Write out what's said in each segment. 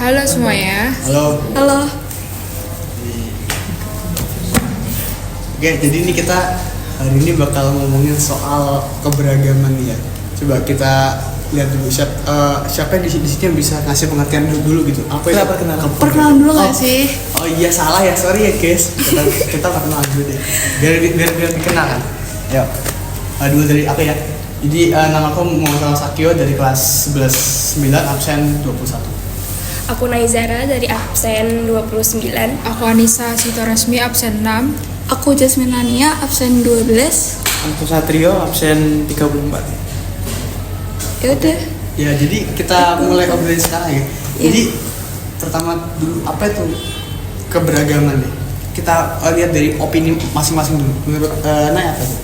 Halo semuanya. Halo. Halo. Oke, jadi ini kita hari ini bakal ngomongin soal keberagaman nih ya. Coba kita lihat dulu siapa yang di sini yang bisa ngasih pengertian dulu gitu. Apa itu? Perkenalan dulu nggak sih? Oh iya salah ya, sorry ya guys. Kita perkenalan dulu deh. Biar dikenal kan. Yuk. Dulu dari apa ya? Jadi nama aku Muhammad Sakio dari kelas 11 9 absen 21. Aku Naizara dari absen 29. Aku Anissa Sitorasmi absen 6. Aku Jasmine Nania absen 12. Aku Satrio absen 34. Ya udah. Ya jadi kita mulai obrolin sekarang ya. Jadi pertama dulu apa itu keberagaman nih? Kita lihat dari opini masing-masing dulu. Menurut Nay apa tuh?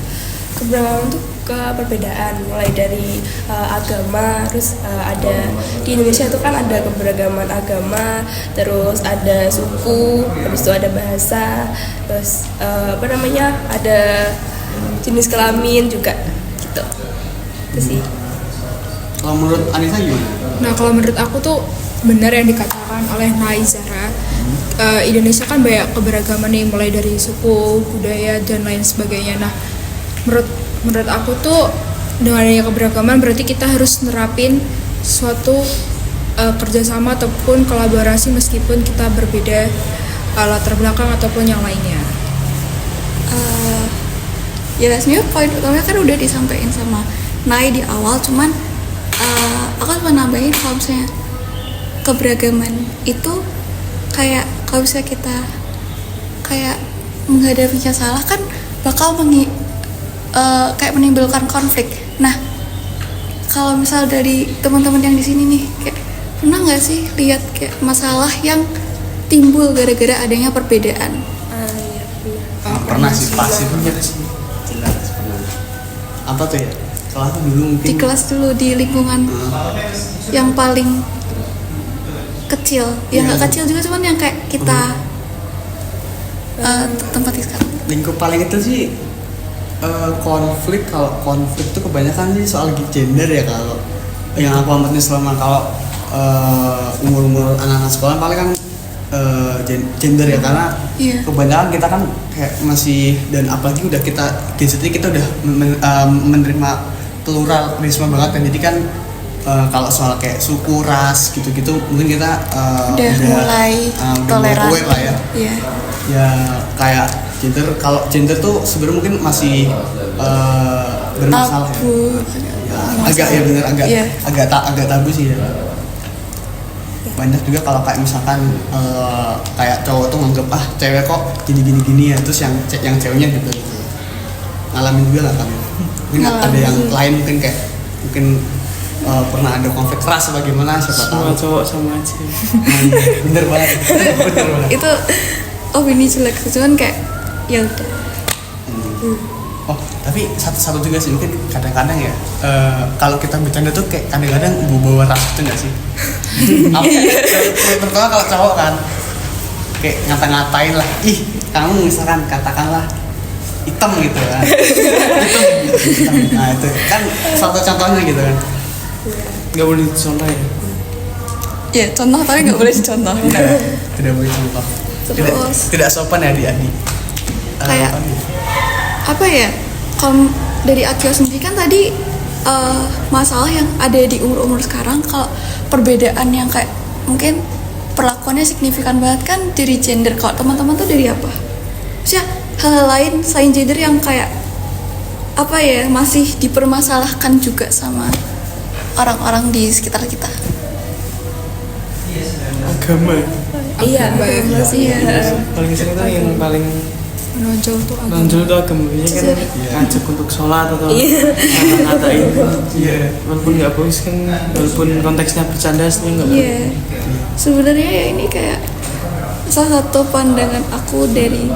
Keberagaman itu perbedaan, mulai dari agama, terus ada di Indonesia itu kan ada keberagaman agama, terus ada suku, terus itu ada bahasa, terus ada jenis kelamin juga gitu. Itu sih. Kalau menurut Anissa gimana? Nah kalau menurut aku tuh benar yang dikatakan oleh Naizara. Indonesia kan banyak keberagaman nih, mulai dari suku, budaya dan lain sebagainya. Nah menurut aku tuh dengan adanya keberagaman berarti kita harus nerapin suatu kerjasama ataupun kolaborasi meskipun kita berbeda latar belakang ataupun yang lainnya. Ya sebenarnya poin utamanya kan udah disampaikan sama Nai di awal, cuman aku cuma nambahin kalau misalnya keberagaman itu kayak kalau bisa kita kayak menghadapinya salah kan bakal kayak menimbulkan konflik. Nah, kalau misal dari teman-teman yang di sini nih, kayak pernah nggak sih lihat kayak masalah yang timbul gara-gara adanya perbedaan? Iya, benar. Pernah sih, pasti punya sih. Jelas pernah. Apa tuh ya? Kelas dulu mungkin. Di kelas dulu, di lingkungan yang paling kecil, yang nggak kecil juga, cuman yang kayak kita tempati sekarang. Lingkup paling itu sih konflik. Kalau konflik itu kebanyakan sih soal gender ya, kalau yang aku amatin selama kalau umur anak-anak sekolah paling kan gender ya, karena kebanyakan kita kan kayak masih, dan apalagi udah kita udah menerima pluralisme banget kan, jadi kan kalau soal kayak suku, ras gitu-gitu mungkin kita udah mulai toleran lah ya. Iya. Ya kayak gender, kalau gender tuh sebenarnya mungkin masih bermasalah tabu. Ya, agak ya bener agak tabu sih ya. Banyak juga kalau kayak misalkan kayak cowok tuh nganggep cewek kok gini ya, terus yang ceweknya gitu ngalamin juga nggak kamu? Mungkin ada yang lain mungkin pernah ada konflik keras atau bagaimana, siapa tahu. Semua cowok sama aja. Bener banget. Itu opini jelek sih, cuman kayak ya udah. Oh tapi satu juga sih, mungkin kadang-kadang ya kalau kita bercanda tuh kayak kadang-kadang bawa ras itu nggak sih? Terutama kalau cowok kan kayak ngata-ngatain lah, ih kamu misalkan katakanlah hitam gitu kan, hitam. Nah itu kan satu contohnya gitu kan. Nggak boleh dicontoh ya. Ya contoh tapi nggak boleh dicontoh. Tidak boleh contoh. Terus Tidak sopan ya adik-adik. Kayak apa ya, kalau dari Akio sendiri kan tadi masalah yang ada di umur sekarang, kalau perbedaan yang kayak mungkin perlakuannya signifikan banget kan dari gender. Kalau teman-teman tuh dari apa? Maksudnya hal lain selain gender yang kayak apa ya, masih dipermasalahkan juga sama orang-orang di sekitar kita. Agama. Iya, Masih ya. Paling sering tuh yang paling Menonjol tuh agama. menonjol tuh agamanya kan ngajak untuk sholat atau ngata-ngatain. Iya. Walaupun nggak bagus kan, walaupun konteksnya bercanda sebenarnya nggak bagus. Iya. Sebenarnya ya ini kayak salah satu pandangan aku dari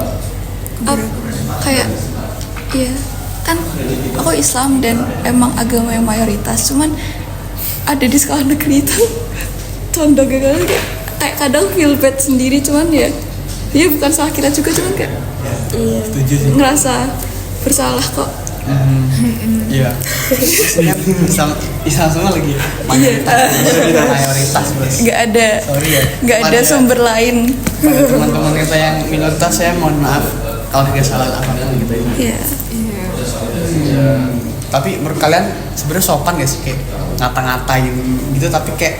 kayak ya kan aku Islam dan emang agama yang mayoritas, cuman ada di sekolah negeri itu contohnya kayak kadang feel bad sendiri, cuman ya bukan salah kita juga, cuman kayak Setuju sih. ngerasa bersalah kok Iya. Islam semua lagi mayoritas bos. Nggak ada Sorry ya. nggak ada Pada- sumber lain. pada teman-teman kita yang minoritas, saya mohon maaf kalau ada salah apapun gitu ya. Iya. Tapi menurut kalian sebenarnya sopan gak sih kayak ngata-ngatain gitu, tapi kayak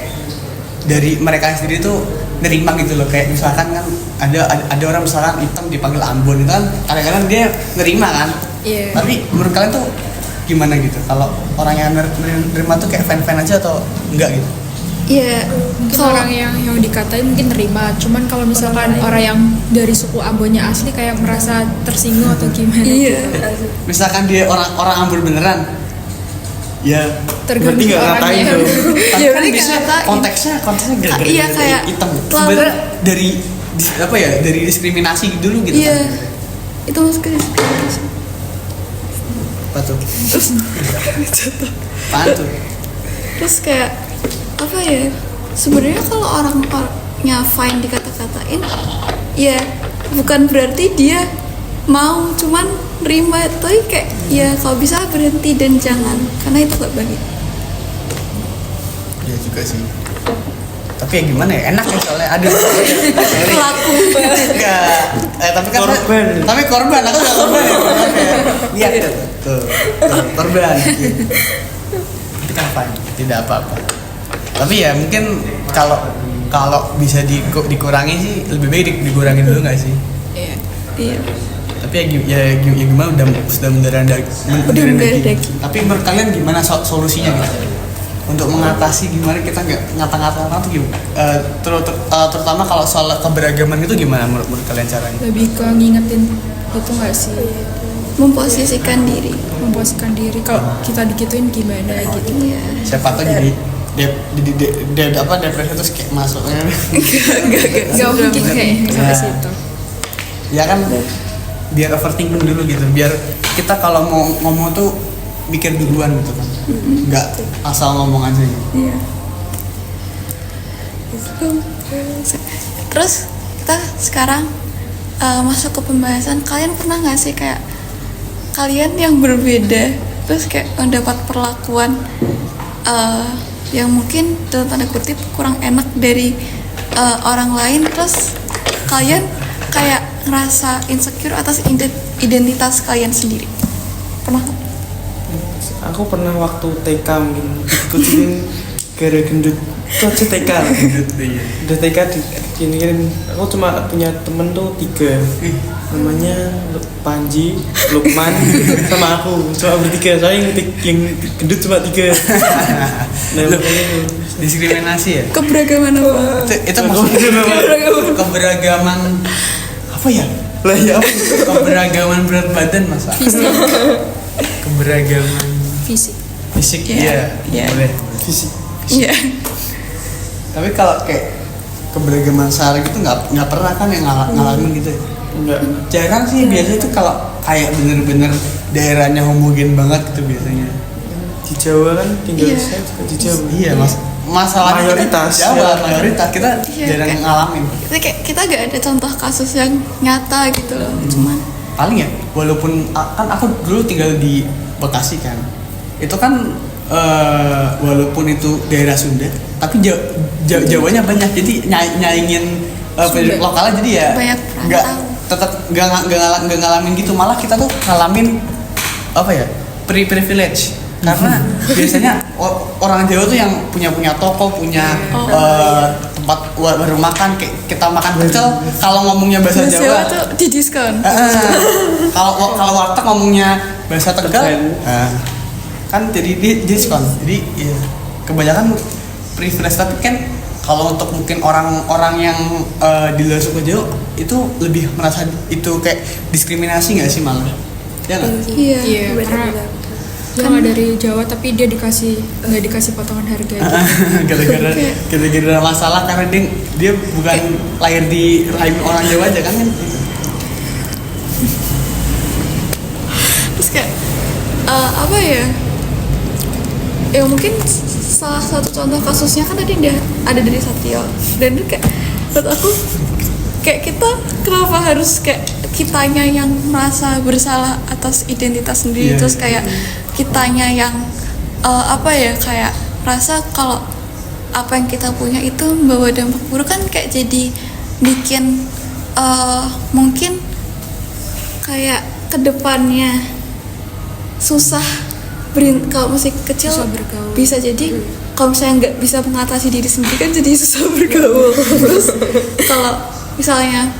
dari mereka sendiri tuh nerima gitu loh, kayak misalkan kan ada orang misalkan hitam dipanggil Ambon itu kan kadang-kadang dia nerima kan. Iya. Tapi menurut kalian tuh gimana gitu kalau orang yang nerima tuh kayak fan-fan aja atau enggak gitu? Iya. Mungkin Kalau orang yang dikatain mungkin terima, cuman kalau misalkan orang yang dari suku Ambonnya asli kayak merasa tersinggung atau gimana Iya. gitu. Misalkan dia orang Ambon beneran, ya Tergantung Berarti nggak orangnya. ngatain dong. tapi Ya, kan berarti biasanya ngatain. konteksnya gara-gara Iya, dari kayak hitam. telah Sebenarnya dari apa ya, dari diskriminasi dulu gitu Iya. kan. Itu masuk ke diskriminasi. Apa tuh? Apaan tuh? Terus kayak apa ya? Sebenarnya kalau orangnya fine dikata-katain, ya bukan berarti dia mau, cuman nerima. Tapi kayak ya kalau bisa berhenti dan jangan, karena itu gak baik. Ya juga sih. Tapi ya gimana ya, enak ya soalnya ada Pelaku. enggak tapi kan Korban. tapi korban, aku udah korban ya, korban ya. Lihat tuh korban gitu. Itu kan fine, tidak apa-apa. Tapi ya mungkin kalau bisa dikurangi sih lebih baik dikurangin dulu nggak sih? Iya. Iya. Tapi ya gimana, sudah mendarah mendarah daging. Tapi menurut kalian gimana solusinya gitu? Untuk mengatasi gimana kita nggak ngata-ngata orang tuh gimana? Terutama kalau soal keberagaman itu gimana menurut kalian caranya? Lebih ke ngingetin itu nggak sih, Memposisikan diri. memposisikan diri kalau kita digituin gimana gitu. Iya. Siapa tahu jadi depresi terus kayak masuknya. Gak mungkin kayak sampai Ya. situ. Ya kan biar overthinking dulu gitu, biar kita kalau mau ngomong tuh mikir duluan gitu kan, nggak asal ngomong aja gitu. Iya. Terus kita sekarang masuk ke pembahasan. Kalian pernah nggak sih kayak kalian yang berbeda, terus kayak mendapat perlakuan yang mungkin dalam tanda kutip kurang enak dari orang lain, terus kalian kayak ngerasa insecure atas identitas kalian sendiri? Pernah nggak? Aku pernah waktu TK mungkin dikucilin gara gendut. Itu aja TK. Udah TK diginiin. Aku cuma punya temen tuh 3. Namanya Panji, Lukman, sama aku. Cuma bertiga. Soalnya yang gendut cuma 3. Nah, makanya itu. Diskriminasi ya? Keberagaman apa? Itu maksudnya keberagaman apa ya? Lah ya apa? Keberagaman berat badan masa? Keberagaman Fisik. fisik, Iya, iya, iya. boleh. Fisik. Iya. Tapi kalau kayak keberagaman sehari gitu nggak pernah kan yang ngalamin gitu ya? Enggak. Jarang sih, biasanya itu kalau kayak bener-bener daerahnya homogen banget gitu biasanya. Di Jawa kan tinggal Iya. saya juga di Jawa. Iya mas, masalahnya Mayoritas, kita Jawa, ya. mayoritas kita Iya, jarang kayak- ngalamin. Kita gak ada contoh kasus yang nyata gitu loh. Cuman Paling ya, walaupun kan aku dulu tinggal di Bekasi kan, itu kan walaupun itu daerah Sunda, tapi Jawanya banyak, jadi nyaingin penduduk lokalnya, jadi ya Banyak nggak perantau. tetap nggak ngalamin gitu, malah kita tuh ngalamin apa ya, privilege karena biasanya orang Jawa tuh yang punya toko, punya tempat baru makan, kayak kita makan pecel kalau ngomongnya bahasa Jawa Jawa tuh di diskon. kalau warteg ngomongnya bahasa Tegal, kan jadi diskon. Jadi ya, kebanyakan privilege. Tapi kan kalau untuk mungkin orang-orang yang di luar suku Jawa itu lebih merasa itu kayak diskriminasi nggak sih malah? Ya nggak? Iya. Iya, karena dia nggak dari Jawa tapi dia nggak dikasih potongan harga gitu. gara-gara masalah karena dia bukan lahir di rahim orang Jawa aja kan gitu. Terus kayak apa ya? Ya mungkin salah satu contoh kasusnya kan tadi ada dari Satyo, dan kayak menurut aku kayak kita kenapa harus kayak kitanya yang merasa bersalah atas identitas sendiri, Iya, terus iya. kayak kitanya yang kayak rasa kalau apa yang kita punya itu membawa dampak buruk, kan kayak jadi bikin mungkin kayak kedepannya susah kalau masih kecil Susah bergaul. bisa jadi kalau misalnya nggak bisa mengatasi diri sendiri kan jadi susah bergaul. Terus kalau misalnya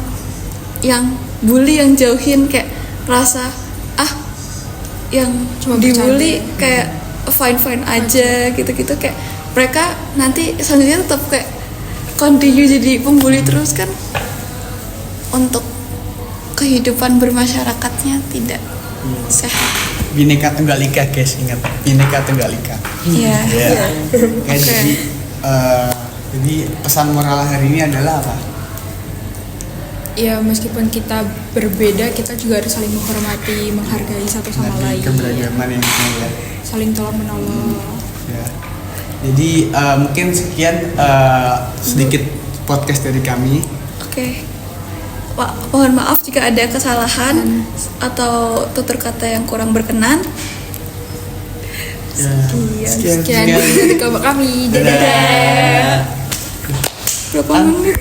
yang bully yang jauhin kayak rasa yang Cuma dibully bercanda. kayak fine aja gitu-gitu, kayak mereka nanti selanjutnya tetap kayak continue jadi pembuli terus kan, untuk kehidupan bermasyarakatnya tidak sehat. Bhinneka Tunggal Ika guys, ingat Bhinneka Tunggal Ika. Iya. Ya. Kayak Oke. jadi pesan moral hari ini adalah apa? Ya meskipun kita berbeda, kita juga harus saling menghormati, menghargai satu sama Dari lain. keberagaman yang ya. Saling tolong menolong. Ya. Jadi mungkin sekian sedikit podcast dari kami. Oke. Mohon maaf jika ada kesalahan atau tutur kata yang kurang berkenan. Ya. Sekian dari kami. Dadah. Dadah. Berapa menit?